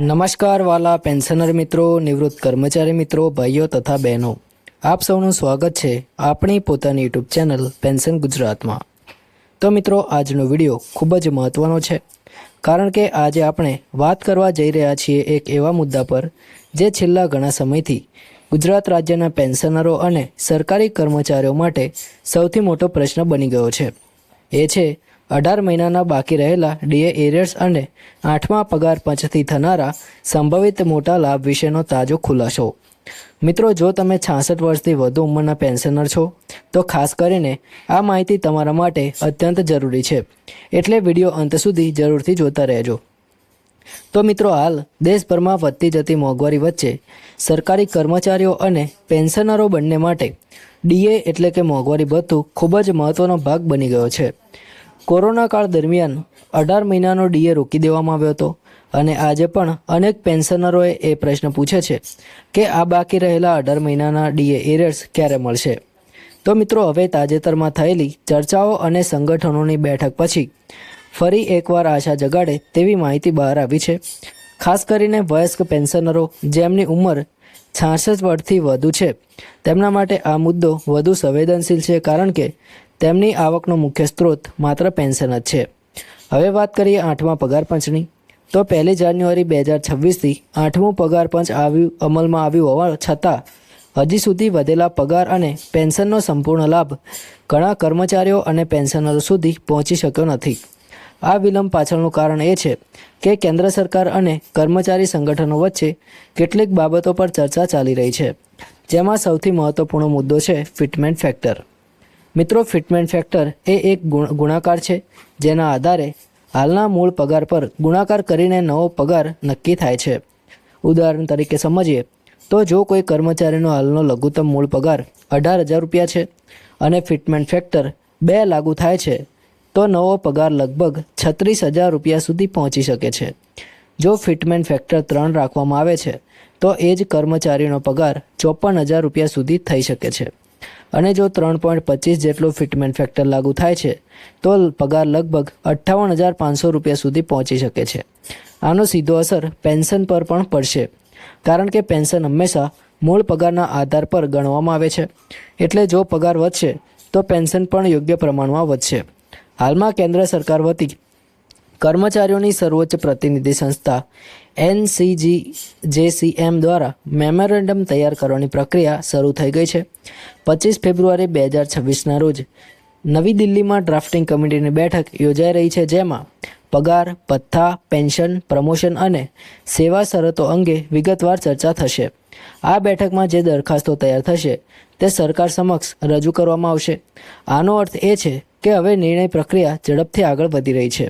નમસ્કાર વાલા પેન્શનર મિત્રો, નિવૃત્ત કર્મચારી મિત્રો, ભાઈઓ તથા બહેનો, આપ સૌનું સ્વાગત છે આપણી પોતાની યુટ્યુબ ચેનલ પેન્શન ગુજરાતમાં। તો મિત્રો, આજનો વિડીયો ખૂબ જ મહત્વનો છે, કારણ કે આજે આપણે વાત કરવા જઈ રહ્યા છીએ એક એવા મુદ્દા પર જે છેલ્લા ઘણા સમયથી ગુજરાત રાજ્યના પેન્શનરો અને સરકારી કર્મચારીઓ માટે સૌથી મોટો પ્રશ્ન બની ગયો છે। એ છે 18 મહિનાના બાકી રહેલા ડીએ એરિયર્સ અને 8મા પગાર પંચથી થનારા સંભવિત મોટા લાભ વિશેનો તાજો ખુલાસો। મિત્રો, જો તમે 66 વર્ષથી વધુ ઉંમરના પેન્શનર છો તો ખાસ કરીને આ માહિતી તમારા માટે અત્યંત જરૂરી છે, એટલે વિડીયો અંત સુધી જરૂરથી જોતા રહેજો। તો મિત્રો, હાલ દેશભરમાં વધતી જતી મોંઘવારી વચ્ચે સરકારી કર્મચારીઓ અને પેન્શનરો બંને માટે ડીએ એટલે કે મોંઘવારી ભથ્થું ખૂબ જ મહત્વનો ભાગ બની ગયો છે। કોરોના કાળ દરમિયાન 18 મહિનાનો ડીએ રોકી દેવામાં આવ્યો હતો અને આજે પણ અનેક પેન્શનરોએ એ પ્રશ્ન પૂછે છે કે આ બાકી રહેલા 18 મહિનાના ડીએ એરિયર્સ ક્યારે મળશે। તો મિત્રો, હવે તાજેતરમાં થયેલી ચર્ચાઓ અને સંગઠનોની બેઠક પછી ફરી એકવાર આશા જગાડે તેવી માહિતી બહાર આવી છે। ખાસ કરીને વયસ્ક પેન્શનરો જેમની ઉંમર 66 વર્ષથી વધુ છે તેમના માટે આ મુદ્દો વધુ સંવેદનશીલ છે, કારણ કે તેમની આવકનો મુખ્ય સ્ત્રોત માત્ર પેન્શન જ છે। હવે વાત કરીએ 8મા પગાર પંચની, તો 1 જાન્યુઆરી 2026થી 8મું પગાર પંચ અમલમાં આવ્યું હોવા છતાં હજી સુધી વધેલા પગાર અને પેન્શનનો સંપૂર્ણ લાભ ઘણા કર્મચારીઓ અને પેન્શનરો સુધી પહોંચી શક્યો નથી। આ વિલંબ પાછળનું કારણ એ છે કે કેન્દ્ર સરકાર અને કર્મચારી સંગઠનો વચ્ચે કેટલીક બાબતો પર ચર્ચા ચાલી રહી છે, જેમાં સૌથી મહત્વપૂર્ણ મુદ્દો છે ફિટમેન્ટ ફેક્ટર। મિત્રો, ફિટમેન્ટ ફેક્ટર એ એક ગુણાકાર છે જેના આધારે હાલના મૂળ પગાર પર ગુણાકાર કરીને નવો પગાર નક્કી થાય છે। ઉદાહરણ તરીકે સમજીએ તો જો કોઈ કર્મચારીનો હાલનો લઘુત્તમ મૂળ પગાર 18,000 રૂપિયા છે અને ફિટમેન્ટ ફેક્ટર 2 લાગુ થાય છે તો નવો પગાર લગભગ 36,000 રૂપિયા સુધી પહોંચી શકે છે। જો ફિટમેન્ટ ફેક્ટર 3 રાખવામાં આવે છે તો એ જ કર્મચારીનો પગાર 54,000 રૂપિયા સુધી થઈ શકે છે, અને જો 3.25 જેટલો ફિટમેન્ટ ફેક્ટર લાગુ થાય છે તો પગાર લગભગ 58,500 રૂપિયા સુધી પહોંચી શકે છે। આનો સીધો અસર પેન્શન પર પણ પડશે, કારણ કે પેન્શન હંમેશા મૂળ પગારના આધાર પર ગણવામાં આવે છે, એટલે જો પગાર વધશે તો પેન્શન પણ યોગ્ય પ્રમાણમાં વધશે। હાલમાં કેન્દ્ર સરકાર વતી કર્મચારીઓની સર્વોચ્ચ પ્રતિનિધિ સંસ્થા NCGJCM દ્વારા મેમોરેન્ડમ તૈયાર કરવાની પ્રક્રિયા શરૂ થઈ ગઈ છે। 25 ફેબ્રુઆરી 2026ના રોજ નવી દિલ્હીમાં ડ્રાફ્ટિંગ કમિટીની બેઠક યોજાઈ રહી છે, જેમાં પગાર, ભથ્થા, પેન્શન, પ્રમોશન અને સેવા શરતો અંગે વિગતવાર ચર્ચા થશે। આ બેઠકમાં જે દરખાસ્તો તૈયાર થશે તે સરકાર સમક્ષ રજૂ કરવામાં આવશે। આનો અર્થ એ છે કે હવે નિર્ણય પ્રક્રિયા ઝડપથી આગળ વધી રહી છે।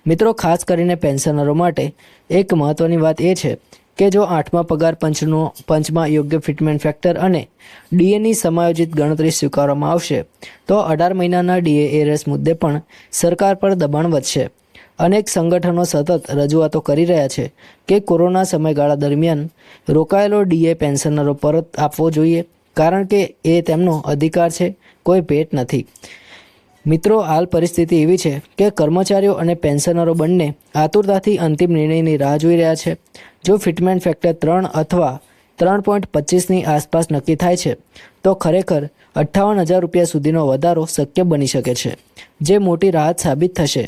મિત્રો, ખાસ કરીને પેન્શનરો માટે એક મહત્વની વાત એ છે કે જો 8મા પગાર પંચમાં યોગ્ય ફિટમેન્ટ ફેક્ટર અને ડીએની સમાયોજિત ગણતરી સ્વીકારવામાં આવશે તો 18 મહિનાના ડીએ એરિયર્સ મુદ્દે પણ સરકાર પર દબાણ વધશે। અનેક સંગઠનો સતત રજૂઆતો કરી રહ્યા છે કે કોરોના સમયગાળા દરમિયાન રોકાયેલો ડીએ પેન્શનરો પરત આપવો જોઈએ, કારણ કે એ તેમનો અધિકાર છે, કોઈ ભેટ નથી। મિત્રો, હાલ પરિસ્થિતિ એવી છે કે કર્મચારીઓ અને પેન્શનરો બંને આતુરતાથી અંતિમ નિર્ણયની રાહ જોઈ રહ્યા છે। જો ફિટમેન્ટ ફેક્ટર 3 અથવા 3.25ની આસપાસ નક્કી થાય છે તો ખરેખર 58,000 રૂપિયા સુધીનો વધારો શક્ય બની શકે છે, જે મોટી રાહત સાબિત થશે।